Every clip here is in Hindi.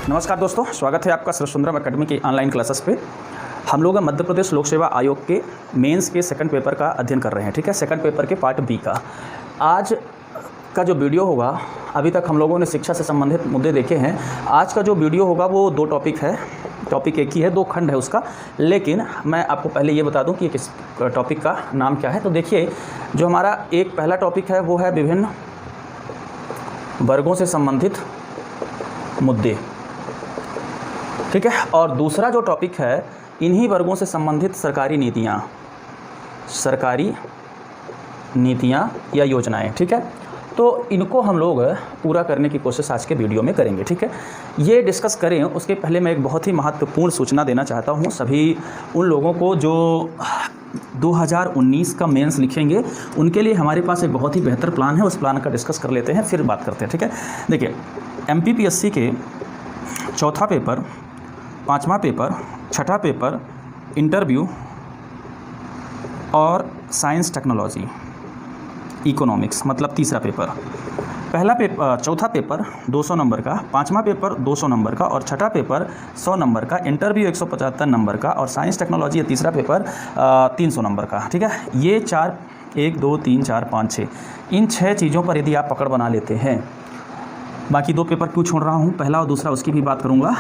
नमस्कार दोस्तों, स्वागत है आपका सरसुंदरम एकेडमी की ऑनलाइन क्लासेस पे। हम लोग मध्य प्रदेश लोक सेवा आयोग के मेंस के सेकंड पेपर का अध्ययन कर रहे हैं। ठीक है, सेकंड पेपर के पार्ट बी का आज का जो वीडियो होगा, अभी तक हम लोगों ने शिक्षा से संबंधित मुद्दे देखे हैं। आज का जो वीडियो होगा वो दो टॉपिक है, टॉपिक एक ही है, दो खंड है उसका। लेकिन मैं आपको पहले ये बता दूं कि किस टॉपिक का नाम क्या है। तो देखिए, जो हमारा एक पहला टॉपिक है वो है विभिन्न वर्गों से संबंधित मुद्दे। ठीक है, और दूसरा जो टॉपिक है, इन्हीं वर्गों से संबंधित सरकारी नीतियाँ या योजनाएं। ठीक है, तो इनको हम लोग पूरा करने की कोशिश आज के वीडियो में करेंगे। ठीक है, ये डिस्कस करें उसके पहले मैं एक बहुत ही महत्वपूर्ण सूचना देना चाहता हूँ सभी उन लोगों को जो 2019 का मेंस लिखेंगे। उनके लिए हमारे पास एक बहुत ही बेहतर प्लान है, उस प्लान का डिस्कस कर लेते हैं, फिर बात करते हैं। ठीक है, देखिए, MPPSC के चौथा पेपर, पांचवा पेपर, छठा पेपर, इंटरव्यू और साइंस टेक्नोलॉजी इकोनॉमिक्स, मतलब तीसरा पेपर। पहला पेपर, चौथा पेपर 200 नंबर का, पांचवा पेपर 200 नंबर का और छठा पेपर 100 नंबर का, इंटरव्यू 175 नंबर का और साइंस टेक्नोलॉजी तीसरा पेपर 300 नंबर का। ठीक है, ये 4, 1, 2, 3, 4, 5, 6, इन 6 चीज़ों पर यदि आप पकड़ बना लेते हैं, बाकी 2 पेपर क्यों छोड़ रहा हूँ, पहला और दूसरा, उसकी भी बात करूँगा।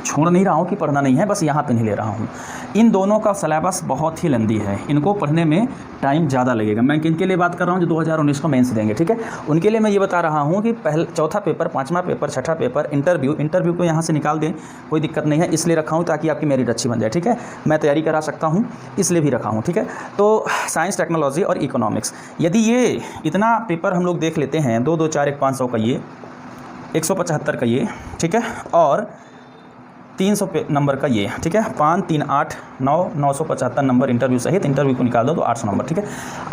छोड़ नहीं रहा हूँ कि पढ़ना नहीं है, बस यहाँ पे नहीं ले रहा हूँ। इन दोनों का सिलेबस बहुत ही लंबी है, इनको पढ़ने में टाइम ज़्यादा लगेगा। मैं किन के लिए बात कर रहा हूँ, जो 2019 को मेंस देंगे। ठीक है, उनके लिए मैं ये बता रहा हूँ कि चौथा पेपर, पांचवा पेपर, छठा पेपर, इंटरव्यू को यहाँ से निकाल दें, कोई दिक्कत नहीं है, इसलिए रखा हूँ ताकि आपकी मेरिट अच्छी बन जाए। ठीक है, मैं तैयारी करा सकता हूँ, इसलिए भी रखा हूँ। ठीक है, तो साइंस टेक्नोलॉजी और इकोनॉमिक्स, यदि ये इतना पेपर हम लोग देख लेते हैं, 2, 2, 4, 1, 500 का ये, 175 का ये, ठीक है, और 300 नंबर का ये। ठीक है, 5, 3, 8, 9, 975 नंबर इंटरव्यू सहित, इंटरव्यू को निकाल दो तो 800 नंबर। ठीक है,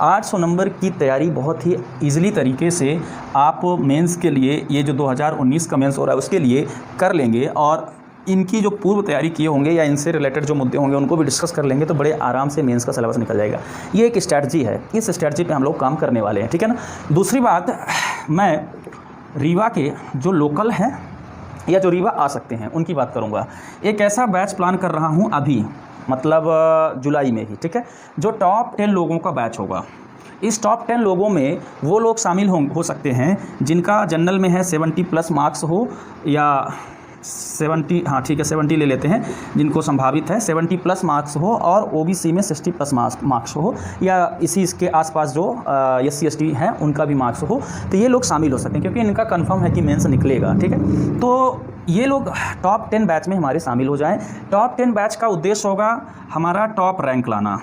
800 नंबर की तैयारी बहुत ही ईजिली तरीके से आप मेंस के लिए, ये जो 2019 का मेंस हो रहा है उसके लिए कर लेंगे, और इनकी जो पूर्व तैयारी किए होंगे या इनसे रिलेटेड जो मुद्दे होंगे उनको भी डिस्कस कर लेंगे, तो बड़े आराम से मेंस का सिलेबस निकल जाएगा। ये एक स्ट्रैटेजी है, इस स्ट्रैटेजी पे हम लोग काम करने वाले हैं। ठीक है ना। दूसरी बात, मैं रीवा के जो लोकल हैं या जो रीवा आ सकते हैं उनकी बात करूंगा। एक ऐसा बैच प्लान कर रहा हूं अभी, मतलब जुलाई में ही। ठीक है, जो टॉप 10 लोगों का बैच होगा। इस टॉप 10 लोगों में वो लोग शामिल हो सकते हैं जिनका जनरल में है 70+ मार्क्स हो, या 70, हाँ ठीक है 70 ले लेते हैं, जिनको संभावित है 70+ मार्क्स हो, और OBC में 60+ मार्क्स हो, या इसके आसपास जो SC ST हैं उनका भी मार्क्स हो, तो ये लोग शामिल हो सकते हैं, क्योंकि इनका कंफर्म है कि मेंस निकलेगा। ठीक है, तो ये लोग टॉप 10 बैच में हमारे शामिल हो जाएं। टॉप 10 बैच का उद्देश्य होगा हमारा टॉप रैंक लाना।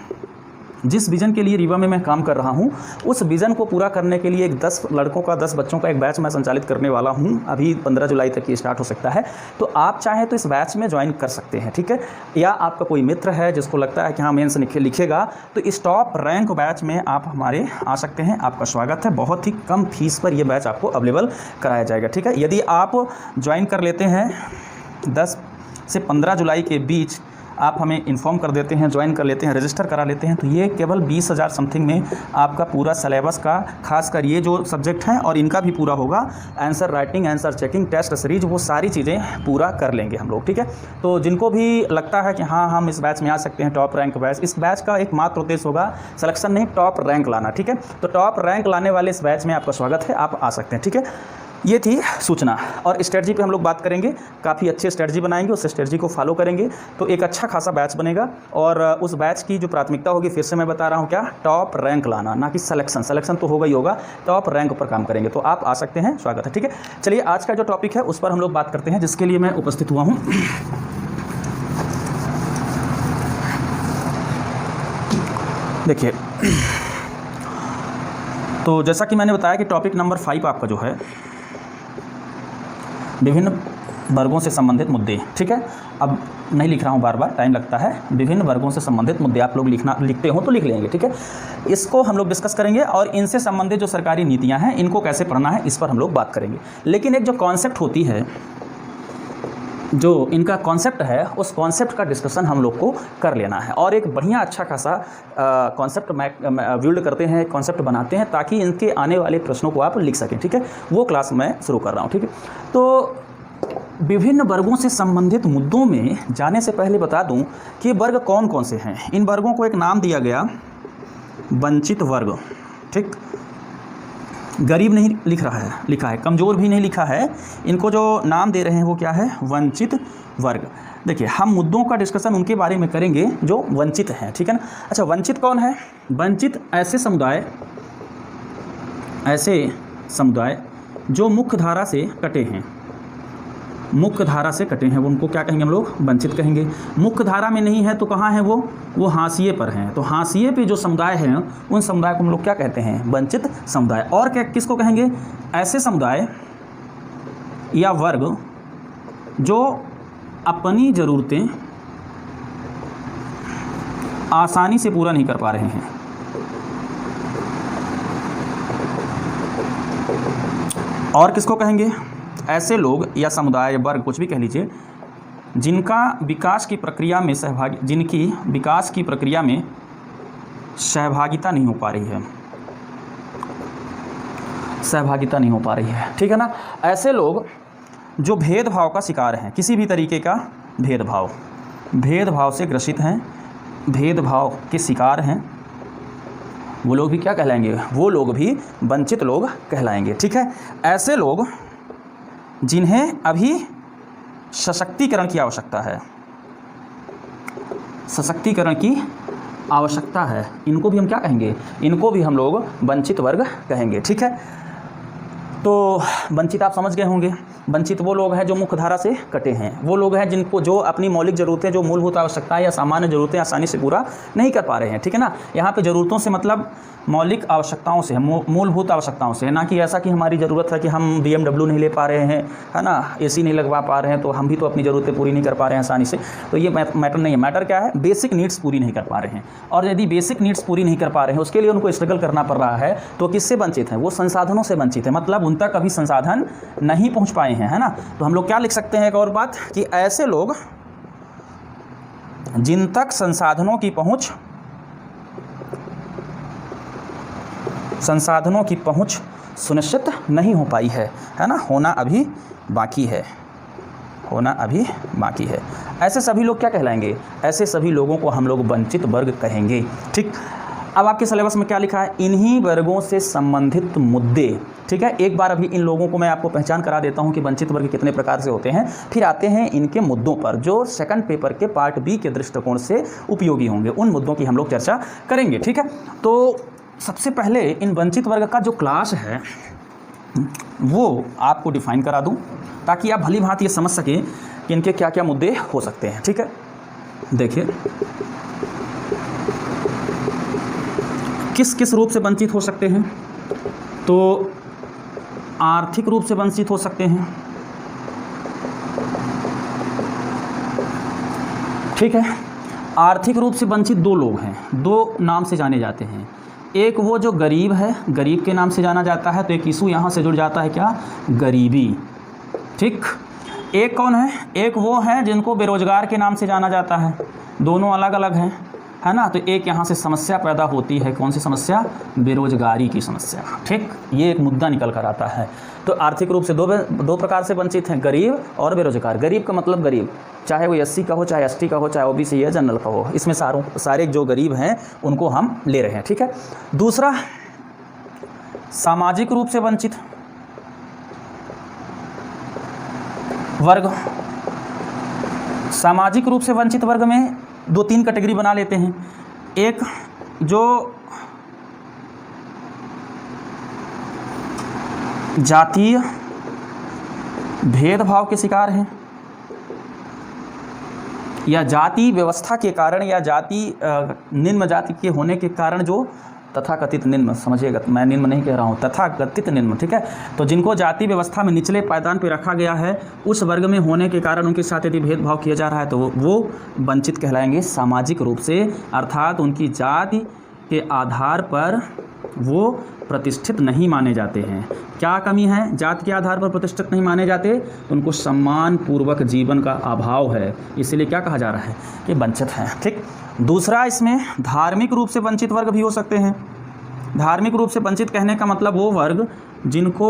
जिस विज़न के लिए रीवा में मैं काम कर रहा हूं, उस विज़न को पूरा करने के लिए एक 10 लड़कों का, 10 बच्चों का एक बैच मैं संचालित करने वाला हूं। अभी 15 जुलाई तक ये स्टार्ट हो सकता है, तो आप चाहें तो इस बैच में ज्वाइन कर सकते हैं। ठीक है, या आपका कोई मित्र है जिसको लगता है कि हाँ मेंस लिखेगा, तो इस टॉप रैंक बैच में आप हमारे आ सकते हैं। आपका स्वागत है, बहुत ही कम फीस पर यह बैच आपको अवेलेबल कराया जाएगा। ठीक है, यदि आप ज्वाइन कर लेते हैं 10 से 15 जुलाई के बीच, आप हमें इन्फॉर्म कर देते हैं, ज्वाइन कर लेते हैं, रजिस्टर करा लेते हैं, तो ये केवल 20,000 समथिंग में आपका पूरा सिलेबस का, खासकर ये जो सब्जेक्ट हैं और इनका भी पूरा होगा, answer writing, answer checking, test series, वो सारी चीज़ें पूरा कर लेंगे हम लोग। ठीक है, तो जिनको भी लगता है कि हाँ हम इस बैच में आ सकते हैं, टॉप रैंक बैच, इस बैच का एकमात्र उद्देश्य होगा सिलेक्शन नहीं, टॉप रैंक लाना। ठीक है, तो टॉप रैंक लाने वाले इस बैच में आपका स्वागत है, आप आ सकते हैं। ठीक है, ये थी सूचना। और स्ट्रेटजी पे हम लोग बात करेंगे, काफ़ी अच्छी स्ट्रेटजी बनाएंगे, उस स्ट्रेटजी को फॉलो करेंगे तो एक अच्छा खासा बैच बनेगा। और उस बैच की जो प्राथमिकता होगी, फिर से मैं बता रहा हूँ, क्या, टॉप रैंक लाना, ना कि सिलेक्शन तो होगा ही होगा, टॉप रैंक पर काम करेंगे। तो आप आ सकते हैं, स्वागत है। ठीक है, चलिए आज का जो टॉपिक है उस पर हम लोग बात करते हैं, जिसके लिए मैं उपस्थित हुआ हूँ। देखिए, तो जैसा कि मैंने बताया कि टॉपिक नंबर 5 आपका जो है विभिन्न वर्गों से संबंधित मुद्दे। ठीक है, अब नहीं लिख रहा हूँ, बार बार टाइम लगता है। विभिन्न वर्गों से संबंधित मुद्दे आप लोग लिखते हो तो लिख लेंगे। ठीक है, इसको हम लोग डिस्कस करेंगे, और इनसे संबंधित जो सरकारी नीतियाँ हैं इनको कैसे पढ़ना है इस पर हम लोग बात करेंगे। लेकिन एक जो कॉन्सेप्ट होती है, जो इनका कॉन्सेप्ट है, उस कॉन्सेप्ट का डिस्कशन हम लोग को कर लेना है, और एक बढ़िया अच्छा खासा कॉन्सेप्ट बिल्ड करते हैं, कॉन्सेप्ट बनाते हैं, ताकि इनके आने वाले प्रश्नों को आप लिख सकें। ठीक है, वो क्लास मैं शुरू कर रहा हूँ। ठीक है, तो विभिन्न वर्गों से संबंधित मुद्दों में जाने से पहले बता दूं कि वर्ग कौन कौन से हैं। इन वर्गों को एक नाम दिया गया वंचित वर्ग। ठीक, गरीब नहीं लिखा है, कमज़ोर भी नहीं लिखा है, इनको जो नाम दे रहे हैं वो क्या है, वंचित वर्ग। देखिए, हम मुद्दों का डिस्कशन उनके बारे में करेंगे जो वंचित हैं, ठीक है ना। अच्छा, वंचित कौन है? वंचित ऐसे समुदाय जो मुख्य धारा से कटे हैं, उनको क्या कहेंगे हम लोग? वंचित कहेंगे। मुख्य धारा में नहीं है तो कहाँ है वो हाशिए पर हैं। तो हाशिए पे जो समुदाय हैं उन समुदाय को हम लोग क्या कहते हैं? वंचित समुदाय। और क्या किसको कहेंगे? ऐसे समुदाय या वर्ग जो अपनी ज़रूरतें आसानी से पूरा नहीं कर पा रहे हैं। और किसको कहेंगे? ऐसे लोग या समुदाय वर्ग, कुछ भी कह लीजिए, जिनकी विकास की प्रक्रिया में सहभागिता नहीं हो पा रही है, ठीक है ना। ऐसे लोग जो भेदभाव का शिकार हैं, किसी भी तरीके का भेदभाव से ग्रसित हैं, भेदभाव के शिकार हैं, वो लोग भी क्या कहलाएंगे? वो लोग भी वंचित लोग कहलाएंगे, ठीक है। ऐसे लोग जिन्हें अभी सशक्तिकरण की आवश्यकता है, इनको भी हम क्या कहेंगे? इनको भी हम लोग वंचित वर्ग कहेंगे, ठीक है। तो वंचित आप समझ गए होंगे। वंचित वो लोग हैं जो मुख्य धारा से कटे हैं, वो लोग हैं जिनको जो अपनी मौलिक ज़रूरतें, जो मूलभूत आवश्यकताएं या सामान्य ज़रूरतें आसानी से पूरा नहीं कर पा रहे हैं, ठीक है ना। यहाँ पे ज़रूरतों से मतलब मौलिक आवश्यकताओं से, मूलभूत आवश्यकताई से, ना कि ऐसा कि हमारी ज़रूरत है कि हम BMW नहीं ले पा रहे हैं, है ना, AC नहीं लगवा पा रहे हैं, तो हम भी तो अपनी ज़रूरतें पूरी नहीं कर पा रहे हैं आसानी से। तो ये मैटर नहीं है। मैटर क्या है? बेसिक नीड्स पूरी नहीं कर पा रहे हैं। और यदि बेसिक नीड्स पूरी नहीं कर पा रहे हैं, उसके लिए उनको स्ट्रगल करना पड़ रहा है, तो किससे वंचित हैं? वो संसाधनों से वंचित है, मतलब उन तक अभी संसाधन नहीं पहुँच पाए हैं, है ना। तो हम लोग क्या लिख सकते हैं? एक और बात कि ऐसे लोग जिन तक संसाधनों की पहुंच सुनिश्चित नहीं हो पाई है ना, होना अभी बाकी है। ऐसे सभी लोग क्या कहलाएंगे? ऐसे सभी लोगों को हम लोग वंचित वर्ग कहेंगे, ठीक। अब आपके सिलेबस में क्या लिखा है? इन्हीं वर्गों से संबंधित मुद्दे, ठीक है। एक बार अभी इन लोगों को मैं आपको पहचान करा देता हूं कि वंचित वर्ग कितने प्रकार से होते हैं, फिर आते हैं इनके मुद्दों पर जो सेकंड पेपर के पार्ट बी के दृष्टिकोण से उपयोगी होंगे। उन मुद्दों की हम लोग चर्चा करेंगे, ठीक है। तो सबसे पहले इन वंचित वर्ग का जो क्लास है वो आपको डिफाइन करा दूं, ताकि आप भली भांति ये समझ सकें कि इनके क्या क्या मुद्दे हो सकते हैं, ठीक है। देखिए, किस किस रूप से वंचित हो सकते हैं? तो आर्थिक रूप से वंचित हो सकते हैं, ठीक है। आर्थिक रूप से वंचित दो लोग हैं, दो नाम से जाने जाते हैं। एक वो जो गरीब है, गरीब के नाम से जाना जाता है, तो एक इशू यहाँ से जुड़ जाता है, क्या? गरीबी, ठीक। एक कौन है? एक वो है जिनको बेरोजगार के नाम से जाना जाता है। दोनों अलग अलग हैं, है ना। तो एक यहाँ से समस्या पैदा होती है, कौन सी समस्या? बेरोजगारी की समस्या, ठीक। ये एक मुद्दा निकल कर आता है। तो आर्थिक रूप से दो प्रकार से वंचित हैं, गरीब और बेरोजगार। गरीब का मतलब गरीब, चाहे वो SC का हो, चाहे ST का हो, चाहे OBC या जनरल का हो, इसमें सारे जो गरीब हैं उनको हम ले रहे हैं, ठीक है। दूसरा, सामाजिक रूप से वंचित वर्ग। सामाजिक रूप से वंचित वर्ग में 2-3 कैटेगरी बना लेते हैं। एक जो जातीय भेदभाव के शिकार हैं, या जाति व्यवस्था के कारण, या जाति निम्न जाति के होने के कारण जो तथाकथित निम्न, समझिएगा, मैं निम्न नहीं कह रहा हूँ, तथाकथित निम्न, ठीक है। तो जिनको जाति व्यवस्था में निचले पायदान पर रखा गया है, उस वर्ग में होने के कारण उनके साथ यदि भेदभाव किया जा रहा है तो वो वंचित कहलाएंगे सामाजिक रूप से। अर्थात उनकी जाति के आधार पर वो प्रतिष्ठित नहीं माने जाते हैं। क्या कमी है? जाति के आधार पर प्रतिष्ठित नहीं माने जाते, उनको सम्मान पूर्वक जीवन का अभाव है, इसलिए क्या कहा जा रहा है कि वंचित हैं, ठीक। दूसरा, इसमें धार्मिक रूप से वंचित वर्ग भी हो सकते हैं। धार्मिक रूप से वंचित कहने का मतलब वो वर्ग जिनको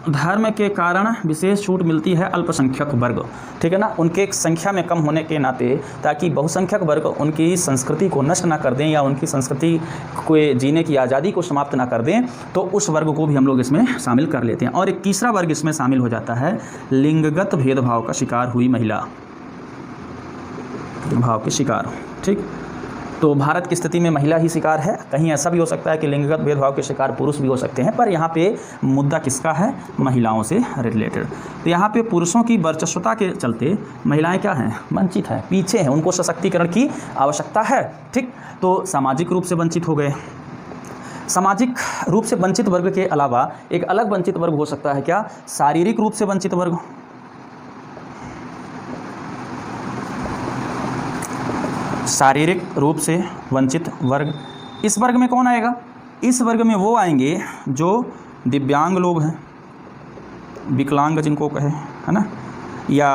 धर्म के कारण विशेष छूट मिलती है अल्पसंख्यक वर्ग, ठीक है ना, उनके संख्या में कम होने के नाते, ताकि बहुसंख्यक वर्ग उनकी संस्कृति को नष्ट ना कर दें या उनकी संस्कृति को जीने की आज़ादी को समाप्त ना कर दें, तो उस वर्ग को भी हम लोग इसमें शामिल कर लेते हैं। और एक तीसरा वर्ग इसमें शामिल हो जाता है लिंगगत भेदभाव का शिकार हुई महिला, भाव के शिकार, ठीक। तो भारत की स्थिति में महिला ही शिकार है। कहीं ऐसा भी हो सकता है कि लिंगगत भेदभाव के शिकार पुरुष भी हो सकते हैं, पर यहाँ पे मुद्दा किसका है, महिलाओं से रिलेटेड। तो यहाँ पे पुरुषों की वर्चस्वता के चलते महिलाएं क्या हैं, वंचित हैं, पीछे हैं, उनको सशक्तिकरण की आवश्यकता है, ठीक। तो सामाजिक रूप से वंचित हो गए। सामाजिक रूप से वंचित वर्ग के अलावा एक अलग वंचित वर्ग हो सकता है क्या, शारीरिक रूप से वंचित वर्ग। शारीरिक रूप से वंचित वर्ग, इस वर्ग में कौन आएगा, इस वर्ग में वो आएंगे जो दिव्यांग लोग हैं, विकलांग जिनको कहे, है ना, या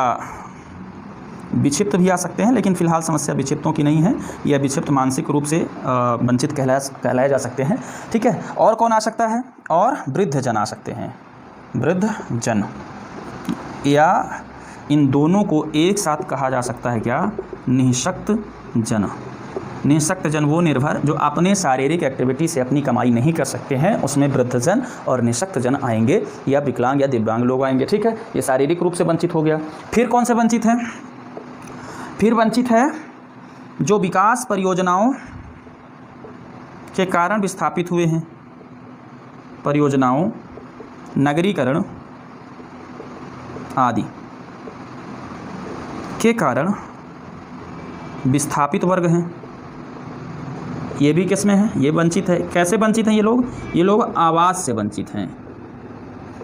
विक्षिप्त भी आ सकते हैं, लेकिन फिलहाल समस्या विक्षिप्तों की नहीं है, या विक्षिप्त मानसिक रूप से वंचित कहलाए जा सकते हैं, ठीक है। और कौन आ सकता है, और वृद्ध जन आ सकते हैं, वृद्ध जन, या इन दोनों को एक साथ कहा जा सकता है क्या, निःशक्त जन। निःशक्त जन वो निर्भर जो अपने शारीरिक एक्टिविटी से अपनी कमाई नहीं कर सकते हैं, उसमें वृद्धजन और निःशक्त जन आएंगे, या विकलांग या दिव्यांग लोग आएंगे, ठीक है। ये शारीरिक रूप से वंचित हो गया। फिर कौन से वंचित हैं, फिर वंचित है जो विकास परियोजनाओं के कारण विस्थापित हुए हैं, परियोजनाओं, नगरीकरण आदि के कारण विस्थापित वर्ग हैं। ये भी किस में है, ये वंचित है। कैसे वंचित हैं ये लोग आवास से वंचित हैं।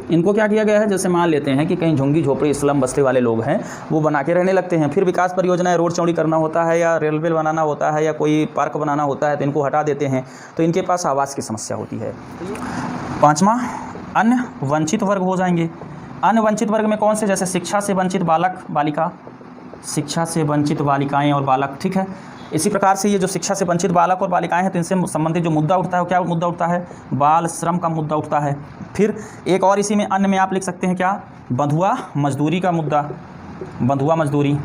इनको क्या किया गया है, जैसे मान लेते हैं कि कहीं झुंगी झोपड़ी स्लम बस्ती वाले लोग हैं, वो बना के रहने लगते हैं, फिर विकास परियोजनाएं, रोड चौड़ी करना होता है या रेलवे बनाना होता है या कोई पार्क बनाना होता है, तो इनको हटा देते हैं, तो इनके पास आवास की समस्या होती है। पाँचवा, अन्य वंचित वर्ग हो जाएंगे। अन्य वंचित वर्ग में कौन से, जैसे शिक्षा से वंचित बालक बालिका, शिक्षा से वंचित बालिकाएं और बालक, ठीक है। इसी प्रकार से ये जो शिक्षा से वंचित बालक और बालिकाएं हैं, तो इनसे संबंधित जो मुद्दा उठता है, क्या मुद्दा उठता है, बाल श्रम का मुद्दा उठता है। फिर एक और इसी में अन्य में आप लिख सकते हैं क्या, बंधुआ मजदूरी का मुद्दा, बंधुआ मजदूरी,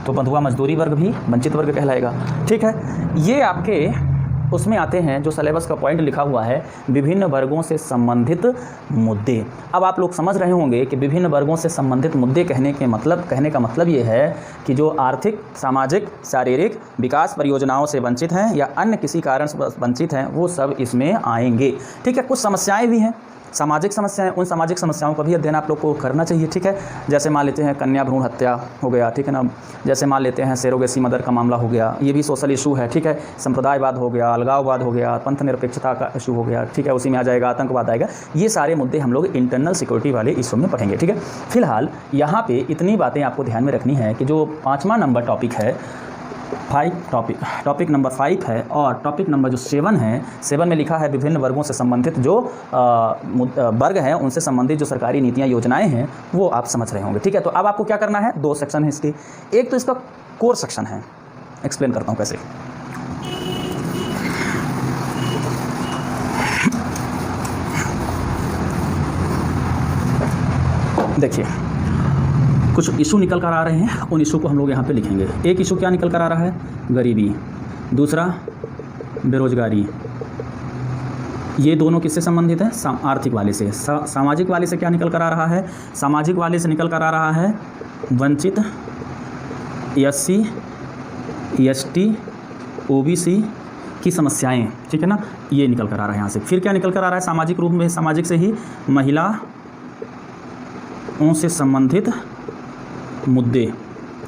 तो बंधुआ मजदूरी वर्ग भी वंचित वर्ग कहलाएगा, ठीक है। ये आपके उसमें आते हैं जो सिलेबस का पॉइंट लिखा हुआ है, विभिन्न वर्गों से संबंधित मुद्दे। अब आप लोग समझ रहे होंगे कि विभिन्न वर्गों से संबंधित मुद्दे कहने का मतलब ये है कि जो आर्थिक, सामाजिक, शारीरिक विकास परियोजनाओं से वंचित हैं या अन्य किसी कारण से वंचित हैं, वो सब इसमें आएंगे, ठीक है। कुछ समस्याएं भी हैं, सामाजिक समस्याएं, उन सामाजिक समस्याओं का भी अध्ययन आप लोग को करना चाहिए, ठीक है। जैसे मान लेते हैं कन्या भ्रूण हत्या हो गया, ठीक है ना, जैसे मान लेते हैं सेरोगेसी मदर का मामला हो गया, ये भी सोशल इशू है, ठीक है। संप्रदायवाद हो गया, अलगाववाद हो गया, पंथ निरपेक्षता का इशू हो गया, ठीक है, उसी में आ जाएगा आतंकवाद आएगा। ये सारे मुद्दे हम लोग इंटरनल सिक्योरिटी वाले इशू में पढ़ेंगे, ठीक है। फिलहाल यहाँ पे इतनी बातें आपको ध्यान में रखनी है कि जो 5वां नंबर टॉपिक है, टॉपिक नंबर 5 है, और टॉपिक नंबर जो 7 है, 7 में लिखा है विभिन्न वर्गों से संबंधित जो वर्ग हैं, उनसे संबंधित जो सरकारी नीतियां, योजनाएं हैं, वो आप समझ रहे होंगे, ठीक है। तो अब आपको क्या करना है, 2 सेक्शन है इसके। एक तो इसका कोर सेक्शन है, एक्सप्लेन करता हूँ कैसे। देखिए, कुछ इशू निकल कर आ रहे हैं, उन इशू को हम लोग यहाँ पे लिखेंगे। एक इशू क्या निकल कर आ रहा है, गरीबी, दूसरा बेरोजगारी। ये दोनों किससे संबंधित है, आर्थिक वाले से। सामाजिक वाले से क्या निकल कर आ रहा है, सामाजिक वाले से निकल कर आ रहा है वंचित, SC ST OBC की समस्याएं, ठीक है ना, ये निकल कर आ रहा है यहाँ से। फिर क्या निकल कर आ रहा है, सामाजिक रूप में, सामाजिक से ही महिलाओं से संबंधित मुद्दे,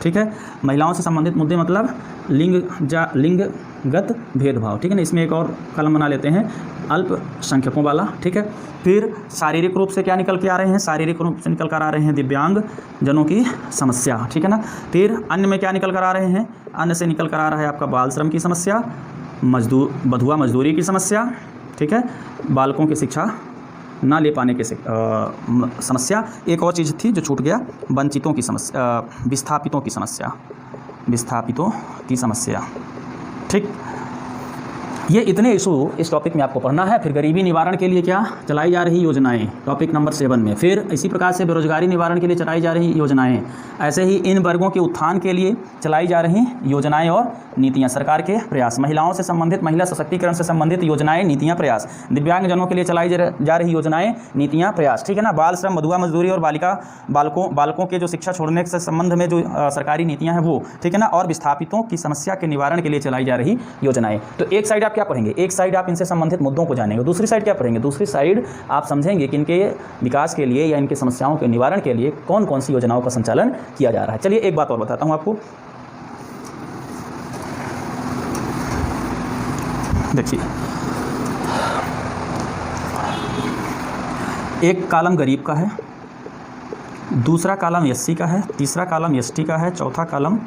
ठीक है। महिलाओं से संबंधित मुद्दे मतलब लिंगगत भेदभाव, ठीक है ना। इसमें एक और कलम बना लेते हैं, अल्पसंख्यकों वाला, ठीक है। फिर शारीरिक रूप से क्या निकल के आ रहे हैं, शारीरिक रूप से निकल कर आ रहे हैं दिव्यांग जनों की समस्या, ठीक है ना। फिर अन्य में क्या निकल कर आ रहे हैं, अन्य से निकल कर आ रहा है आपका बाल श्रम की समस्या, बंधुआ मजदूरी की समस्या, ठीक है, बालकों की शिक्षा ना ले पाने के समस्या। एक और चीज़ थी जो छूट गया, वंचितों की समस्या, विस्थापितों की समस्या, विस्थापितों की समस्या, ठीक। ये इतने इशू इस टॉपिक में आपको पढ़ना है। फिर गरीबी निवारण के लिए क्या चलाई जा रही योजनाएं, टॉपिक नंबर 7 में। फिर इसी प्रकार से बेरोजगारी निवारण के लिए चलाई जा रही योजनाएं, ऐसे ही इन वर्गों के उत्थान के लिए चलाई जा रही योजनाएं और नीतियां, सरकार के प्रयास, महिलाओं से संबंधित, महिला सशक्तिकरण से संबंधित योजनाएं, नीतियां, प्रयास, दिव्यांगजनों के लिए चलाई जा रही योजनाएं, नीतियां, प्रयास, ठीक है ना। बाल श्रम, मधुआ मजदूरी और बालकों के जो शिक्षा छोड़ने से संबंध में जो सरकारी नीतियां हैं वो, ठीक है ना। और विस्थापितों की समस्या के निवारण के लिए चलाई जा रही योजनाएं। तो एक साइड आप क्या पढ़ेंगे, एक साइड आप इनसे संबंधित मुद्दों को जानेंगे, दूसरी साइड क्या पढ़ेंगे, दूसरी साइड आप समझेंगे कि इनके विकास के लिए या इनकी समस्याओं के निवारण के लिए कौन कौन सी योजनाओं का संचालन किया जा रहा है। चलिए एक बात और बताता हूं आपको। देखिए, एक कॉलम गरीब का है, दूसरा कॉलम एससी का है, तीसरा कॉलम एसटी का है, चौथा कॉलम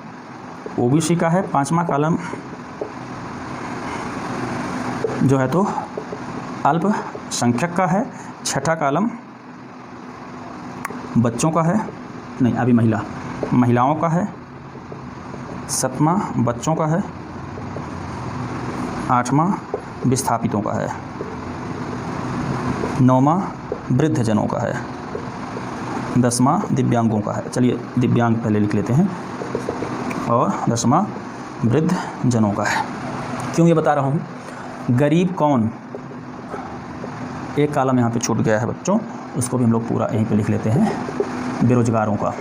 ओबीसी का है, पांचवा कॉलम जो है तो अल्पसंख्यक का है, छठा कॉलम बच्चों का है, नहीं अभी महिलाओं का है, सातवां बच्चों का है, आठवां विस्थापितों का है, नौवां वृद्धजनों का है, 10वां दिव्यांगों का है। चलिए दिव्यांग पहले लिख लेते हैं, और 10वां वृद्धजनों का है। क्यों ये बता रहा हूँ, गरीब कौन, एक कॉलम यहाँ पे छूट गया है बच्चों, उसको भी हम लोग पूरा यहीं पे लिख लेते हैं, बेरोजगारों का,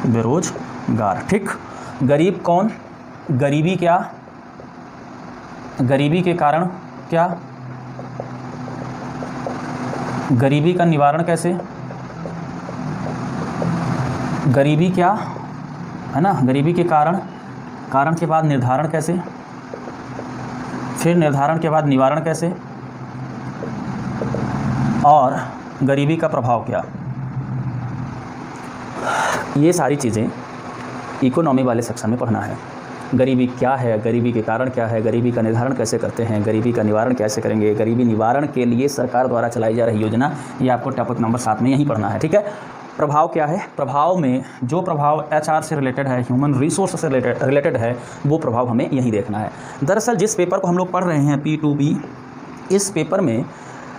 बेरोजगार, ठीक। गरीब कौन, गरीबी क्या, गरीबी के कारण क्या, गरीबी का निवारण कैसे, गरीबी क्या है ना, गरीबी के कारण, कारण के बाद निर्धारण कैसे, फिर निर्धारण के बाद निवारण कैसे, और गरीबी का प्रभाव क्या। ये सारी चीज़ें इकोनॉमी वाले सेक्शन में पढ़ना है। गरीबी क्या है, गरीबी के कारण क्या है, गरीबी का निर्धारण कैसे करते हैं, गरीबी का निवारण कैसे करेंगे, गरीबी निवारण के लिए सरकार द्वारा चलाई जा रही योजना, ये आपको टॉपिक नंबर 7 में यहीं पढ़ना है, ठीक है। प्रभाव क्या है, प्रभाव में जो प्रभाव HR से रिलेटेड है, ह्यूमन रिसोर्स से रिलेटेड है, वो प्रभाव हमें यहीं देखना है। दरअसल जिस पेपर को हम लोग पढ़ रहे हैं P2B, इस पेपर में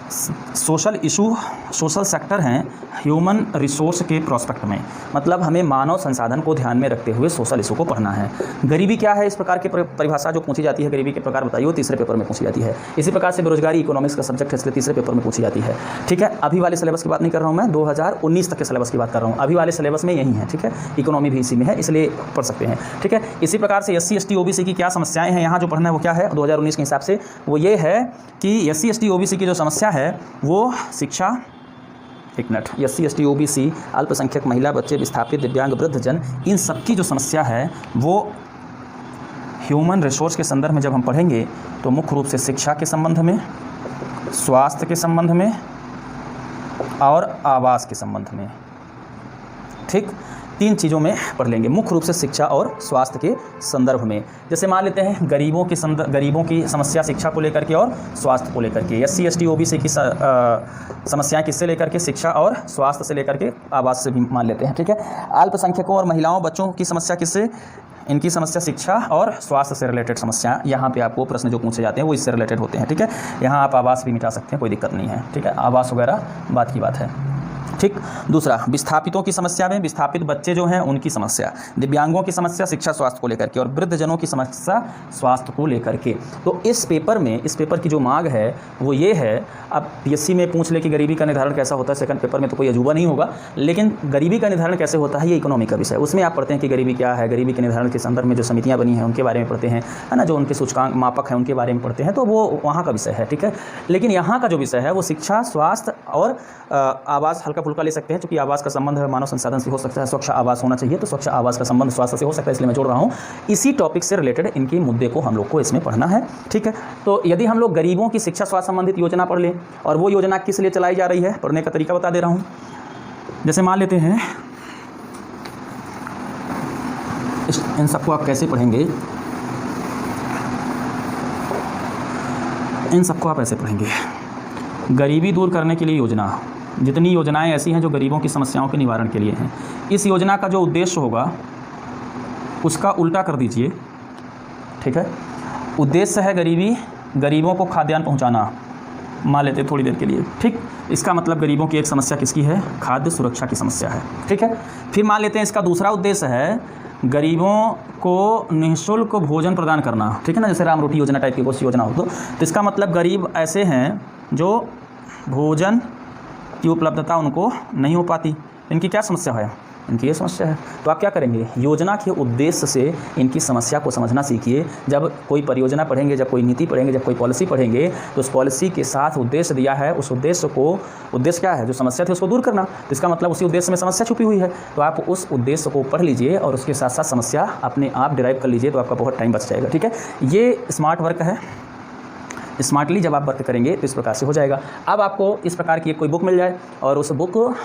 सोशल इशू, सोशल सेक्टर हैं ह्यूमन रिसोर्स के प्रोस्पेक्ट में, मतलब हमें मानव संसाधन को ध्यान में रखते हुए सोशल इशू को पढ़ना है। गरीबी क्या है, इस प्रकार की परिभाषा जो पूछी जाती है, गरीबी के प्रकार बताइए, वो तीसरे पेपर में पूछी जाती है। इसी प्रकार से बेरोजगारी इकोनॉमिक्स का सब्जेक्ट है, इसलिए तीसरे पेपर में पूछी जाती है, ठीक है। अभी वाले सिलेबस की बात नहीं कर रहा हूँ मैं, 2019 तक के सिलेबस की बात कर रहा हूँ। अभी वाले सिलेबस में यही है, ठीक है, इकोनॉमी भी इसी में है, इसलिए पढ़ सकते हैं, ठीक है। इसी प्रकार से SC ST OBC की क्या समस्याएं हैं, यहाँ जो पढ़ना है वो क्या है 2019 के हिसाब से, वो ये है कि SC ST OBC की जो समस्या है वो शिक्षा, एक मिनट, SC ST OBC, अल्पसंख्यक, महिला, बच्चे, विस्थापित, दिव्यांग, वृद्धजन, इन सबकी जो समस्या है वो ह्यूमन रिसोर्स के संदर्भ में जब हम पढ़ेंगे तो मुख्य रूप से शिक्षा के संबंध में, स्वास्थ्य के संबंध में और आवास के संबंध में, ठीक, 3 चीज़ों में पढ़ लेंगे, मुख्य रूप से शिक्षा और स्वास्थ्य के संदर्भ में। जैसे मान लेते हैं गरीबों की समस्या शिक्षा को लेकर के और स्वास्थ्य को लेकर के, SC ST OBC की समस्याएं किससे लेकर के, शिक्षा और स्वास्थ्य से लेकर के आवास से भी मान लेते हैं, ठीक है। अल्पसंख्यकों और महिलाओं, बच्चों की समस्या किससे, इनकी समस्या शिक्षा और स्वास्थ्य से रिलेटेड समस्या, यहाँ पे आपको प्रश्न जो पूछे जाते हैं वो इससे रिलेटेड होते हैं, ठीक है। यहाँ आप आवास भी मिटा सकते हैं, कोई दिक्कत नहीं है, ठीक है, आवास वगैरह बात की बात है, ठीक। दूसरा, विस्थापितों की समस्या में विस्थापित बच्चे जो हैं उनकी समस्या, दिव्यांगों की समस्या शिक्षा स्वास्थ्य को लेकर के, और वृद्धजनों की समस्या स्वास्थ्य को लेकर के। तो इस पेपर में, इस पेपर की जो मांग है वो ये है, अब PSC में पूछ ले कि गरीबी का निर्धारण कैसा होता है, सेकंड पेपर में तो कोई अजूबा नहीं होगा, लेकिन गरीबी का निर्धारण कैसे होता है ये इकोनॉमी का विषय है। उसमें आप पढ़ते हैं कि गरीबी क्या है, गरीबी के निर्धारण के संदर्भ में जो समितियाँ बनी हैं उनके बारे में पढ़ते हैं, है ना, जो उनके सूचकांक मापक हैं उनके बारे में पढ़ते हैं, तो वो वहाँ का विषय है, ठीक है। लेकिन यहाँ का जो विषय है वो शिक्षा, स्वास्थ्य और आवास हल्का फुल्का ले सकते हैं, क्योंकि आवास का संबंध मानव संसाधन से हो सकता है, स्वच्छ आवास होना चाहिए, तो स्वच्छ आवास का संबंध स्वास्थ्य से हो सकता है, इसलिए मैं जोड़ रहा हूँ। इसी टॉपिक से रिलेटेड इनके मुद्दे को हम लोग को इसमें पढ़ना है, ठीक है। तो यदि हम लोग गरीबों की शिक्षा स्वास्थ्य संबंधित योजना पढ़ लें, और वो योजना किस लिए चलाई जा रही है, पढ़ने का तरीका बता दे रहा हूँ। जैसे मान लेते हैं, इन सबको आप कैसे पढ़ेंगे, इन सबको आप ऐसे पढ़ेंगे, गरीबी दूर करने के लिए योजना, जितनी योजनाएं ऐसी हैं जो गरीबों की समस्याओं के निवारण के लिए हैं, इस योजना का जो उद्देश्य होगा उसका उल्टा कर दीजिए, ठीक है। उद्देश्य है गरीबी गरीबों को खाद्यान्न पहुंचाना, मान लेते हैं थोड़ी देर के लिए, ठीक। इसका मतलब गरीबों की एक समस्या किसकी है? खाद्य सुरक्षा की समस्या है, ठीक है। फिर मान लेते हैं इसका दूसरा उद्देश्य है गरीबों को निःशुल्क भोजन प्रदान करना, ठीक है ना, जैसे राम रोटी योजना टाइप की कोई योजना हो तो इसका मतलब गरीब ऐसे हैं जो भोजन की उपलब्धता उनको नहीं हो पाती, इनकी क्या समस्या है? इनकी ये समस्या है। तो आप क्या करेंगे? योजना के उद्देश्य से इनकी समस्या को समझना सीखिए। जब कोई परियोजना पढ़ेंगे, जब कोई नीति पढ़ेंगे, जब कोई पॉलिसी पढ़ेंगे तो उस पॉलिसी के साथ उद्देश्य दिया है, उस उद्देश्य क्या है? जो समस्या थी उसको दूर करना। तो इसका मतलब उसी उद्देश्य में समस्या छुपी हुई है। तो आप उस उद्देश्य को पढ़ लीजिए और उसके साथ साथ समस्या अपने आप डिराइव कर लीजिए, तो आपका बहुत टाइम बच जाएगा, ठीक है। ये स्मार्ट वर्क है। स्मार्टली जब आप वर्क करेंगे तो इस प्रकार से हो जाएगा। अब आपको इस प्रकार की कोई बुक मिल जाए और उस बुक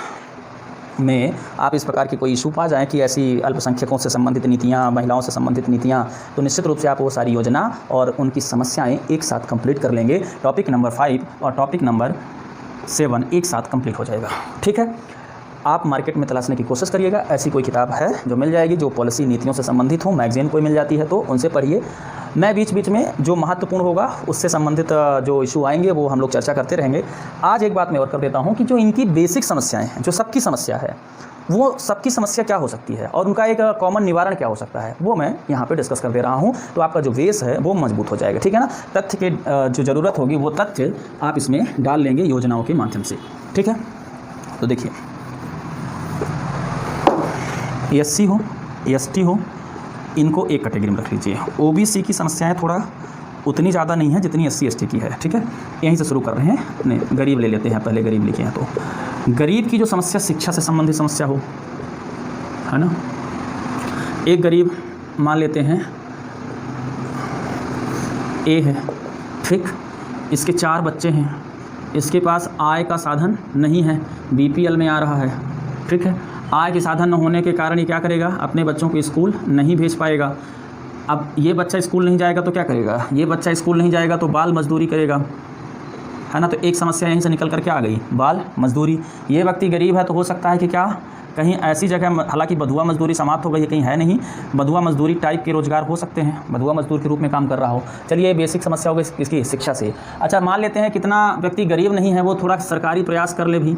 में आप इस प्रकार के कोई इशू पा जाएँ कि ऐसी अल्पसंख्यकों से संबंधित नीतियाँ, महिलाओं से संबंधित नीतियाँ, तो निश्चित रूप से आप वो सारी योजना और उनकी समस्याएं एक साथ कंप्लीट कर लेंगे। टॉपिक नंबर 5 और टॉपिक नंबर 7 एक साथ कंप्लीट हो जाएगा, ठीक है। आप मार्केट में तलाशने की कोशिश करिएगा, ऐसी कोई किताब है जो मिल जाएगी, जो पॉलिसी नीतियों से संबंधित हो, मैगजीन कोई मिल जाती है तो उनसे पढ़िए। मैं बीच बीच में जो महत्वपूर्ण होगा उससे संबंधित जो इशू आएंगे वो हम लोग चर्चा करते रहेंगे। आज एक बात मैं और कर देता हूँ कि जो इनकी बेसिक समस्याएं हैं, जो सबकी समस्या है, वो सबकी समस्या क्या हो सकती है और उनका एक कॉमन निवारण क्या हो सकता है, वो मैं यहाँ पे डिस्कस कर दे रहा हूँ। तो आपका जो बेस है वो मजबूत हो जाएगा, ठीक है ना। तथ्य के जो ज़रूरत होगी वो तथ्य आप इसमें डाल लेंगे योजनाओं के माध्यम से, ठीक है। तो देखिए, एससी हो, एसटी हो, इनको एक कैटेगरी में रख लीजिए। ओबीसी की समस्याएं थोड़ा उतनी ज़्यादा नहीं है जितनी एससी एसटी की है, ठीक है। यहीं से शुरू कर रहे हैं, नहीं गरीब ले लेते हैं, पहले गरीब लिखे हैं। तो गरीब की जो समस्या शिक्षा से संबंधित समस्या हो, है ना। एक गरीब मान लेते हैं ए है, ठीक, इसके 4 बच्चे हैं, इसके पास आय का साधन नहीं है, बीपीएल में आ रहा है, ठीक है। आय के साधन न होने के कारण ये क्या करेगा? अपने बच्चों को स्कूल नहीं भेज पाएगा। अब ये बच्चा स्कूल नहीं जाएगा तो क्या करेगा? ये बच्चा स्कूल नहीं जाएगा तो बाल मजदूरी करेगा, है ना। तो एक समस्या यहीं से निकल कर के आ गई, बाल मजदूरी। ये व्यक्ति गरीब है तो हो सकता है कि क्या कहीं ऐसी जगह, हालांकि बधुआ मजदूरी समाप्त हो गई है, कहीं है नहीं, बधुआ मजदूरी टाइप के रोजगार हो सकते हैं, बधुआ मजदूर के रूप में काम कर रहा हो। चलिए, बेसिक समस्या हो गई इसकी शिक्षा से। अच्छा, मान लेते हैं कितना व्यक्ति गरीब नहीं है, वो थोड़ा सरकारी प्रयास कर ले भी,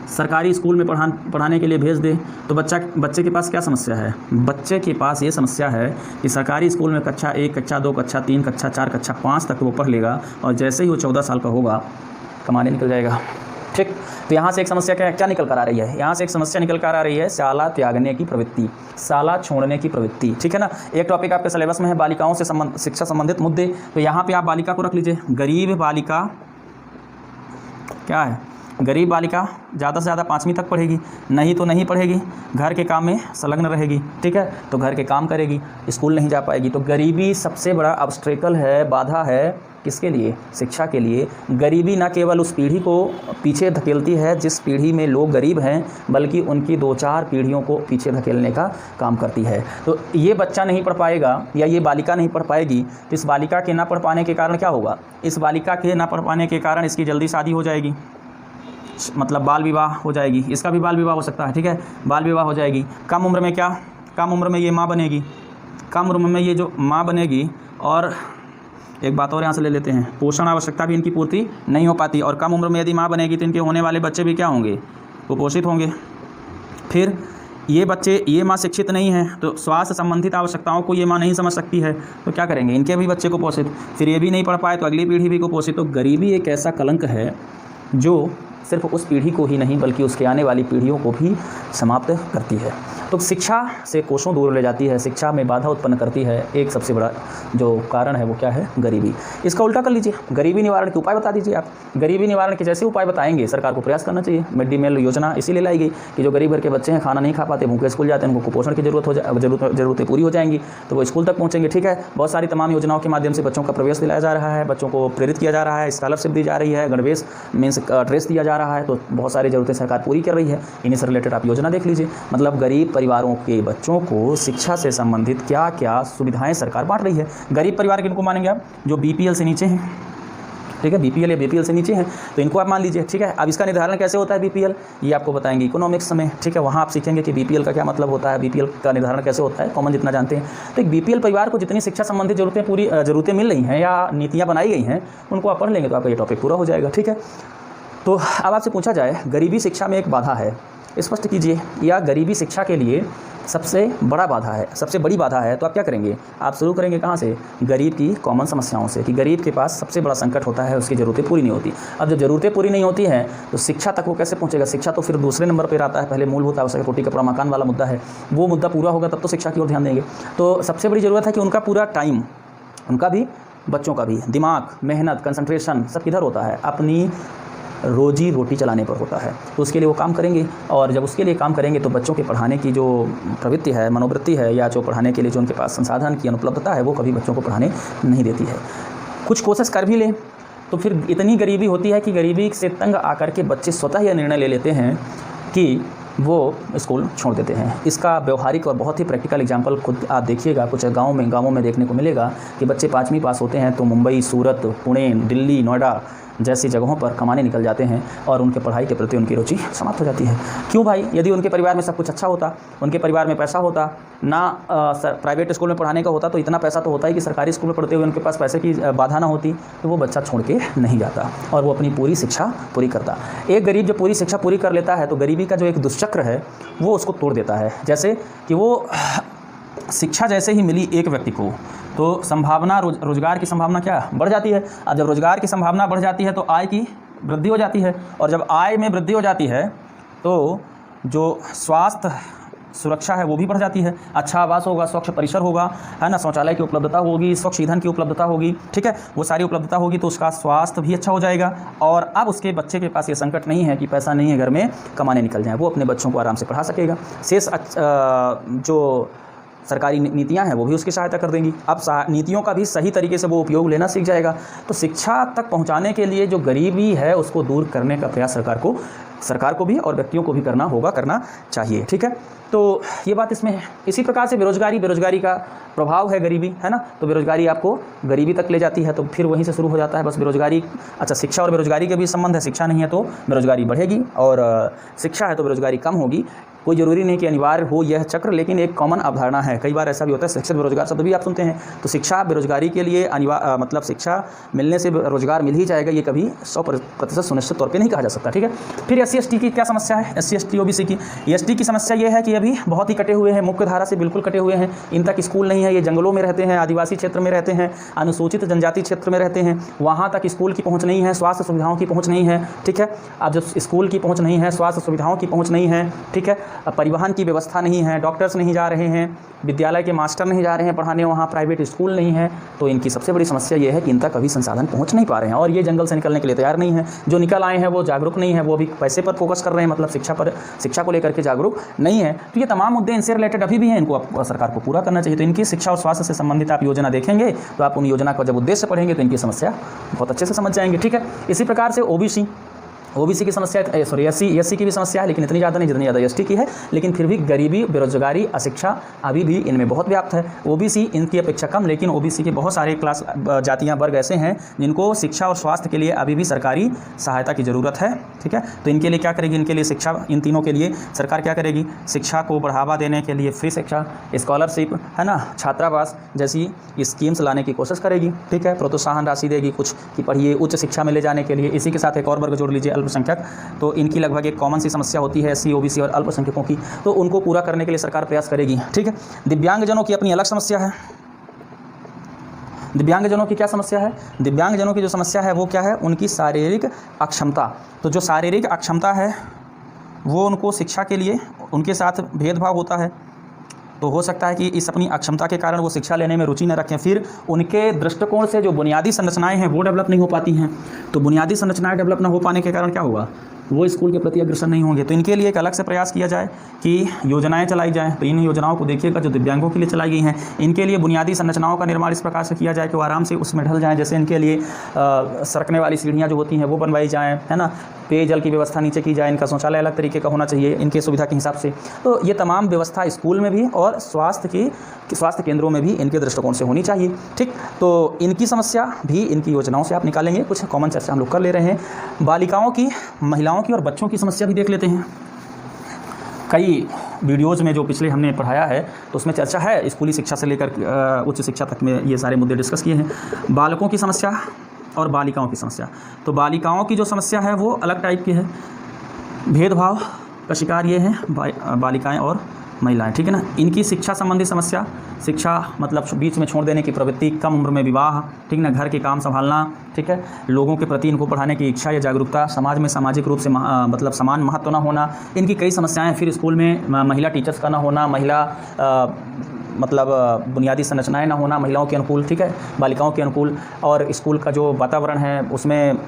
सरकारी स्कूल में पढ़ाने के लिए भेज दे, तो बच्चे के पास क्या समस्या है? बच्चे के पास ये समस्या है कि सरकारी स्कूल में कक्षा 1, कक्षा 2, कक्षा 3, कक्षा 4, कक्षा 5 तक वो पढ़ लेगा और जैसे ही वो 14 साल का होगा कमाने निकल जाएगा, ठीक। तो यहाँ से एक समस्या क्या निकल कर आ रही है? यहाँ से एक समस्या निकल कर आ रही है शाला त्यागने की प्रवृत्ति, शाला छोड़ने की प्रवृत्ति, ठीक है ना। एक टॉपिक आपके सिलेबस में है बालिकाओं से शिक्षा संबंधित मुद्दे, तो यहाँ पे आप बालिका को रख लीजिए। गरीब बालिका क्या है? गरीब बालिका ज़्यादा से ज़्यादा 5वीं तक पढ़ेगी, नहीं तो नहीं पढ़ेगी, घर के काम में संलग्न रहेगी, ठीक है। तो घर के काम करेगी, स्कूल नहीं जा पाएगी। तो गरीबी सबसे बड़ा ऑब्स्ट्रेकल है, बाधा है, किसके लिए? शिक्षा के लिए। गरीबी न केवल उस पीढ़ी को पीछे धकेलती है जिस पीढ़ी में लोग गरीब हैं, बल्कि उनकी 2-4 पीढ़ियों को पीछे धकेलने का काम करती है। तो ये बच्चा नहीं पढ़ पाएगा या ये बालिका नहीं पढ़ पाएगी, तो इस बालिका के ना पढ़ पाने के कारण क्या होगा? इस बालिका के ना पढ़ पाने के कारण इसकी जल्दी शादी हो जाएगी, मतलब बाल विवाह हो जाएगी, इसका भी बाल विवाह हो सकता है, ठीक है, बाल विवाह हो जाएगी। कम उम्र में क्या? कम उम्र में ये माँ बनेगी, कम उम्र में ये जो माँ बनेगी, और एक बात और यहाँ से ले लेते हैं, पोषण आवश्यकता भी इनकी पूर्ति नहीं हो पाती, और कम उम्र में यदि माँ बनेगी तो इनके होने वाले बच्चे भी क्या होंगे? कुपोषित होंगे। फिर ये बच्चे, ये माँ शिक्षित नहीं है तो स्वास्थ्य संबंधित आवश्यकताओं को ये माँ नहीं समझ सकती है, तो क्या करेंगे? इनके भी बच्चे कुपोषित, फिर ये भी नहीं पढ़ पाए तो अगली पीढ़ी भी कुपोषित। तो गरीबी एक ऐसा कलंक है जो सिर्फ उस पीढ़ी को ही नहीं बल्कि उसके आने वाली पीढ़ियों को भी समाप्त करती है। तो शिक्षा से कोसों दूर ले जाती है, शिक्षा में बाधा उत्पन्न करती है। एक सबसे बड़ा जो कारण है वो क्या है? गरीबी। इसका उल्टा कर लीजिए, गरीबी निवारण के उपाय बता दीजिए आप। गरीबी निवारण के जैसे उपाय बताएंगे सरकार को प्रयास करना चाहिए। मिड डे मील योजना इसीलिए लाई गई कि जो गरीब घर के बच्चे हैं, खाना नहीं खा पाते, भूखे स्कूल जाते हैं, उनको कुपोषण की ज़रूरतें पूरी हो जाएंगी तो वो स्कूल तक पहुँचेंगे, ठीक है। बहुत सारी तमाम योजनाओं के माध्यम से बच्चों का प्रवेश दिलाया जा रहा है, बच्चों को प्रेरित किया जा रहा है, स्कॉलरशिप दी जा रही है, गणवेश मीन्स ड्रेस दिया जा रहा है, तो बहुत सारी ज़रूरतें सरकार पूरी कर रही है। इन्हीं से रिलेटेड आप योजना देख लीजिए। मतलब गरीब परिवारों के बच्चों को शिक्षा से संबंधित क्या क्या सुविधाएं सरकार बांट रही है। गरीब परिवार किनको मानेंगे आप? जो बीपीएल से नीचे हैं, ठीक है, बीपीएल या बीपीएल से नीचे हैं तो इनको आप मान लीजिए। ठीक है, अब इसका निर्धारण कैसे होता है बीपीएल, ये आपको बताएंगे इकोनॉमिक्स में। ठीक है, वहाँ आप सीखेंगे कि बीपीएल का क्या मतलब होता है, बीपीएल का निर्धारण कैसे होता है, कॉमन जितना जानते हैं। तो एक बीपीएल परिवार को जितनी शिक्षा संबंधित ज़रूरतें मिल रही हैं या नीतियाँ बनाई गई हैं उनको आप पढ़ लेंगे तो आपका ये टॉपिक पूरा हो जाएगा। ठीक है, तो अब आपसे पूछा जाए गरीबी शिक्षा में एक बाधा है, स्पष्ट कीजिए, या गरीबी शिक्षा के लिए सबसे बड़ा बाधा है, सबसे बड़ी बाधा है, तो आप क्या करेंगे, आप शुरू करेंगे कहाँ से, गरीब की कॉमन समस्याओं से, कि गरीब के पास सबसे बड़ा संकट होता है, उसकी ज़रूरतें पूरी नहीं होती। अब जब ज़रूरतें पूरी नहीं होती हैं तो शिक्षा तक वो कैसे पहुँचेगा, शिक्षा तो फिर दूसरे नंबर पर आता है, पहले मूलभूत आवश्यक रोटी कपड़ा मकान वाला मुद्दा है, वो मुद्दा पूरा होगा तब तो शिक्षा की ओर ध्यान देंगे। तो सबसे बड़ी ज़रूरत है कि उनका पूरा टाइम, उनका भी, बच्चों का भी दिमाग, मेहनत, कंसंट्रेशन सब किधर होता है, अपनी रोजी रोटी चलाने पर होता है। तो उसके लिए वो काम करेंगे, और जब उसके लिए काम करेंगे तो बच्चों के पढ़ाने की जो प्रवृत्ति है, मनोवृत्ति है, या जो पढ़ाने के लिए जो उनके पास संसाधन की अनुपलब्धता है वो कभी बच्चों को पढ़ाने नहीं देती है। कुछ कोशिश कर भी लें तो फिर इतनी गरीबी होती है कि गरीबी से तंग आकर के बच्चे स्वतः यह निर्णय ले लेते हैं कि वो स्कूल छोड़ देते हैं। इसका व्यवहारिक और बहुत ही प्रैक्टिकल एग्जांपल खुद आप देखिएगा, कुछ गाँवों में देखने को मिलेगा कि बच्चे 5वीं पास होते हैं तो मुंबई, सूरत, पुणे, दिल्ली, नोएडा जैसी जगहों पर कमाने निकल जाते हैं और उनके पढ़ाई के प्रति उनकी रुचि समाप्त हो जाती है। क्यों भाई, यदि उनके परिवार में सब कुछ अच्छा होता, उनके परिवार में पैसा होता, ना प्राइवेट स्कूल में पढ़ाने का होता, तो इतना पैसा तो होता ही कि सरकारी स्कूल में पढ़ते हुए उनके पास पैसे की बाधा ना होती, तो वो बच्चा छोड़ के नहीं जाता और वो अपनी पूरी शिक्षा पूरी करता। एक गरीब जब पूरी शिक्षा पूरी कर लेता है तो गरीबी का जो एक दुष्चक्र है वो उसको तोड़ देता है। जैसे कि वो शिक्षा जैसे ही मिली एक व्यक्ति को तो संभावना, रोजगार की संभावना क्या बढ़ जाती है। अब जब रोजगार की संभावना बढ़ जाती है तो आय की वृद्धि हो जाती है, और जब आय में वृद्धि हो जाती है तो जो स्वास्थ्य सुरक्षा है वो भी बढ़ जाती है। अच्छा आवास होगा, स्वच्छ परिसर होगा, है ना, शौचालय की उपलब्धता होगी, स्वच्छ ईंधन की उपलब्धता होगी। ठीक है, वो सारी उपलब्धता होगी तो उसका स्वास्थ्य भी अच्छा हो जाएगा, और अब उसके बच्चे के पास ये संकट नहीं है कि पैसा नहीं है घर में, कमाने निकल जाए, वो अपने बच्चों को आराम से पढ़ा सकेगा। शेष जो सरकारी नीतियां हैं वो भी उसकी सहायता कर देंगी। अब नीतियों का भी सही तरीके से वो उपयोग लेना सीख जाएगा। तो शिक्षा तक पहुंचाने के लिए जो गरीबी है उसको दूर करने का प्रयास सरकार को भी और व्यक्तियों को भी करना चाहिए। ठीक है, तो ये बात इसमें है। इसी प्रकार से बेरोजगारी का प्रभाव है गरीबी, है ना, तो बेरोजगारी आपको गरीबी तक ले जाती है, तो फिर वहीं से शुरू हो जाता है बस बेरोजगारी। अच्छा, शिक्षा और बेरोजगारी के भी संबंध है, शिक्षा नहीं है तो बेरोजगारी बढ़ेगी, और शिक्षा है तो बेरोजगारी कम होगी। कोई ज़रूरी नहीं कि अनिवार्य हो यह चक्र, लेकिन एक कॉमन अवधारणा है। कई बार ऐसा भी होता है, शिक्षित बेरोजगार शब्द भी आप सुनते हैं, तो शिक्षा बेरोजगारी के लिए मतलब शिक्षा मिलने से रोजगार मिल ही जाएगा, ये कभी 100% सुनिश्चित तौर पे नहीं कहा जा सकता। ठीक है, फिर SC/ST की क्या समस्या है, SC/ST OBC की। ST की समस्या ये है कि अभी बहुत ही कटे हुए हैं, मुख्य धारा से बिल्कुल कटे हुए हैं, इन तक स्कूल नहीं है, ये जंगलों में रहते हैं, आदिवासी क्षेत्र में रहते हैं, अनुसूचित जनजाति क्षेत्र में रहते हैं, वहाँ तक स्कूल की पहुँच नहीं है, स्वास्थ्य सुविधाओं की पहुँच नहीं है। ठीक है, अब जब स्कूल की पहुँच नहीं है, स्वास्थ्य सुविधाओं की पहुँच नहीं है, ठीक है, परिवहन की व्यवस्था नहीं है, डॉक्टर्स नहीं जा रहे हैं, विद्यालय के मास्टर नहीं जा रहे हैं पढ़ाने, वहाँ प्राइवेट स्कूल नहीं है, तो इनकी सबसे बड़ी समस्या ये है कि इन तक अभी संसाधन पहुँच नहीं पा रहे हैं, और ये जंगल से निकलने के लिए तैयार नहीं है। जो निकल आए हैं वो जागरूक नहीं है, वो अभी पैसे पर फोकस कर रहे हैं, मतलब शिक्षा को लेकर के जागरूक नहीं है। तो ये तमाम मुद्दे इनसे रिलेटेड अभी भी हैं, इनको सरकार को पूरा करना चाहिए। तो इनकी शिक्षा और स्वास्थ्य से संबंधित आप योजना देखेंगे तो आप उन योजना का जब उद्देश्य पढ़ेंगे तो इनकी समस्या बहुत अच्छे से समझ जाएंगे। ठीक है, इसी प्रकार से OBC की समस्या, SC की भी समस्या है, लेकिन इतनी ज़्यादा नहीं जितनी ज़्यादा ST की है, लेकिन फिर भी गरीबी, बेरोजगारी, अशिक्षा अभी भी इनमें बहुत व्याप्त है। OBC इनकी अपेक्षा कम, लेकिन OBC के बहुत सारे क्लास जातियाँ वर्ग ऐसे हैं जिनको शिक्षा और स्वास्थ्य के लिए अभी भी सरकारी सहायता की ज़रूरत है। ठीक है, तो इनके लिए क्या करेगी, इनके लिए शिक्षा, इन तीनों के लिए सरकार क्या करेगी, शिक्षा को बढ़ावा देने के लिए फ्री शिक्षा, स्कॉलरशिप, है ना, छात्रावास जैसी स्कीम्स लाने की कोशिश करेगी। ठीक है, प्रोत्साहन राशि देगी कुछ कि पढ़िए, उच्च शिक्षा में ले जाने के लिए। इसी के साथ एक और वर्ग जोड़ लीजिए, अल्पसंख्यक, तो इनकी लगभग एक कॉमन सी समस्या होती है SC OBC और अल्पसंख्यकों की, तो उनको पूरा करने के लिए सरकार प्रयास करेगी। ठीक है, दिव्यांगजनों की अपनी अलग समस्या है। दिव्यांगजनों की क्या समस्या है, दिव्यांगजनों की जो समस्या है वो क्या है, उनकी शारीरिक अक्षमता। तो जो शारीरिक अक्षमता है वो उनको शिक्षा के लिए उनके साथ भेदभाव होता है, तो हो सकता है कि इस अपनी अक्षमता के कारण वो शिक्षा लेने में रुचि न रखें। फिर उनके दृष्टिकोण से जो बुनियादी संरचनाएं हैं वो डेवलप नहीं हो पाती हैं, तो बुनियादी संरचनाएं डेवलप न हो पाने के कारण क्या होगा, वो स्कूल के प्रति अग्रसर नहीं होंगे। तो इनके लिए एक अलग से प्रयास किया जाए कि योजनाएं चलाई जाएँ। तो इन योजनाओं को देखिएगा जो दिव्यांगों के लिए चलाई गई हैं, इनके लिए बुनियादी संरचनाओं का निर्माण इस प्रकार से किया जाए कि वो आराम से उसमें ढल जाएँ। जैसे इनके लिए सरकने वाली सीढ़ियाँ जो होती हैं वो बनवाई जाएँ, है ना, पेयजल की व्यवस्था नीचे की जाए, इनका शौचालय अलग तरीके का होना चाहिए इनके सुविधा के हिसाब से। तो ये तमाम व्यवस्था स्कूल में भी और स्वास्थ्य केंद्रों में भी इनके दृष्टिकोण से होनी चाहिए। ठीक, तो इनकी समस्या भी इनकी योजनाओं से आप निकालेंगे। कुछ कॉमन चर्चा हम लोग कर ले रहे हैं। बालिकाओं की, महिलाओं की और बच्चों की समस्या भी देख लेते हैं। कई वीडियोज़ में जो पिछले हमने पढ़ाया है तो उसमें चर्चा है, स्कूली शिक्षा से लेकर उच्च शिक्षा तक में ये सारे मुद्दे डिस्कस किए हैं। बालकों की समस्या और बालिकाओं की समस्या। तो बालिकाओं की जो समस्या है वो अलग टाइप की है। भेदभाव का शिकार ये हैं बालिकाएं और महिलाएं, ठीक है ना। इनकी शिक्षा संबंधी समस्या, शिक्षा मतलब बीच में छोड़ देने की प्रवृत्ति, कम उम्र में विवाह, ठीक ना, घर के काम संभालना, ठीक है, लोगों के प्रति इनको पढ़ाने की इच्छा या जागरूकता, समाज में सामाजिक रूप से मतलब समान महत्व न होना, इनकी कई समस्याएं। फिर स्कूल में महिला टीचर्स का ना होना, महिला मतलब बुनियादी संरचनाएं ना होना महिलाओं के अनुकूल, ठीक है, बालिकाओं के अनुकूल, और स्कूल का जो वातावरण है उसमें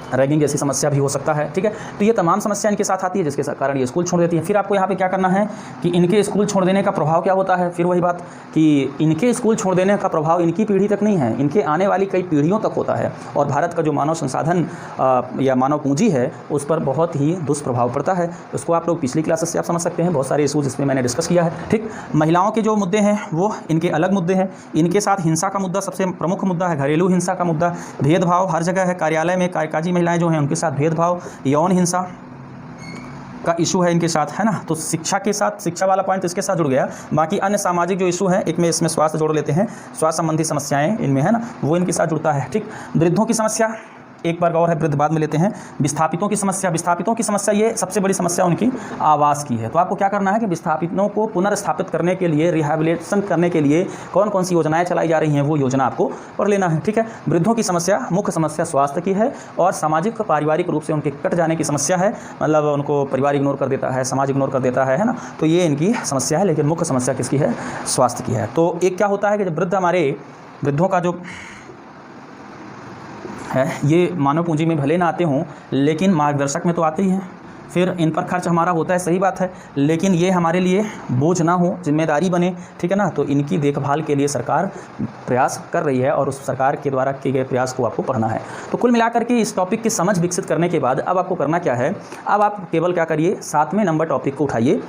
रैगिंग जैसी समस्या भी हो सकता है, ठीक है। तो ये तमाम समस्या इनके साथ आती है जिसके कारण ये स्कूल छोड़ देती है। फिर आपको यहाँ पे क्या करना है कि इनके स्कूल छोड़ देने का प्रभाव क्या होता है। फिर वही बात कि इनके स्कूल छोड़ देने का प्रभाव इनकी पीढ़ी तक नहीं है, इनके आने वाली कई पीढ़ियों तक होता है। और भारत का जो मानव संसाधन या मानव पूंजी है उस पर बहुत ही दुष्प्रभाव पड़ता है। उसको आप लोग पिछली क्लासेस से आप समझ सकते हैं, बहुत सारे इशूज़ इसमें मैंने डिस्कस किया है, ठीक। महिलाओं के जो मुद्दे हैं वो इनके अलग मुद्दे हैं। इनके साथ हिंसा का मुद्दा सबसे प्रमुख मुद्दा है, घरेलू हिंसा का मुद्दा, भेदभाव हर जगह है, कार्यालय में काजी महिलाएं जो हैं उनके साथ भेदभाव, यौन हिंसा का इशू है इनके साथ, है ना। तो शिक्षा के साथ, शिक्षा वाला पॉइंट इसके साथ जुड़ गया। बाकी अन्य सामाजिक जो इशू है, एक में इसमें स्वास्थ्य जोड़ लेते हैं, स्वास्थ्य संबंधी समस्याएं इनमें, है ना, वो इनके साथ जुड़ता है, ठीक। वृद्धों की समस्या एक बार और है, वृद्ध बाद में लेते हैं। विस्थापितों की समस्या, विस्थापितों की समस्या ये सबसे बड़ी समस्या उनकी आवास की है। तो आपको क्या करना है कि विस्थापितों को पुनर्स्थापित करने के लिए, रिहैबिलिटेशन करने के लिए कौन कौन सी योजनाएं चलाई जा रही हैं वो योजना आपको पढ़ लेना है, ठीक है। वृद्धों की समस्या, मुख्य समस्या स्वास्थ्य की है और सामाजिक पारिवारिक रूप से उनके कट जाने की समस्या है, मतलब उनको परिवार इग्नोर कर देता है, समाज इग्नोर कर देता है ना। तो ये इनकी समस्या है, लेकिन मुख्य समस्या किसकी है, स्वास्थ्य की है। तो एक क्या होता है कि जब वृद्ध, हमारे वृद्धों का जो है ये मानव पूंजी में भले ना आते हों लेकिन मार्गदर्शक में तो आते ही हैं। फिर इन पर खर्च हमारा होता है, सही बात है, लेकिन ये हमारे लिए बोझ ना हो, जिम्मेदारी बने, ठीक है ना। तो इनकी देखभाल के लिए सरकार प्रयास कर रही है और उस सरकार के द्वारा किए गए प्रयास को आपको पढ़ना है। तो कुल मिलाकर के इस टॉपिक की समझ विकसित करने के बाद अब आपको करना क्या है, अब आप केवल क्या करिए, 7वें नंबर टॉपिक को उठाइए,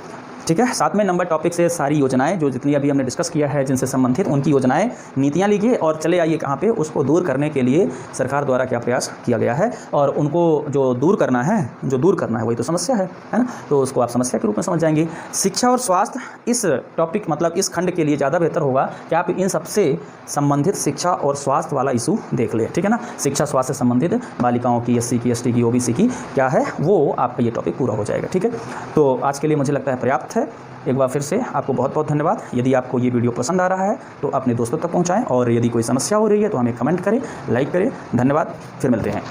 ठीक है। 7वें नंबर टॉपिक से सारी योजनाएं जो जितनी अभी हमने डिस्कस किया है जिनसे संबंधित उनकी योजनाएं, नीतियां लिखिए और चले आइए कहाँ पे, उसको दूर करने के लिए सरकार द्वारा क्या प्रयास किया गया है और उनको जो दूर करना है वही तो समस्या है ना। तो उसको आप समस्या के रूप में समझ जाएंगे। शिक्षा और स्वास्थ्य इस टॉपिक मतलब इस खंड के लिए ज़्यादा बेहतर होगा कि आप इन सबसे संबंधित शिक्षा और स्वास्थ्य वाला इशू देख ले, ठीक है ना। शिक्षा स्वास्थ्य से संबंधित बालिकाओं की, SC की, ST की, OBC की क्या है वो आपका ये टॉपिक पूरा हो जाएगा, ठीक है। तो आज के लिए मुझे लगता है पर्याप्त है। एक बार फिर से आपको बहुत बहुत धन्यवाद। यदि आपको ये वीडियो पसंद आ रहा है तो अपने दोस्तों तक पहुंचाएं और यदि कोई समस्या हो रही है तो हमें कमेंट करें, लाइक करें। धन्यवाद, फिर मिलते हैं।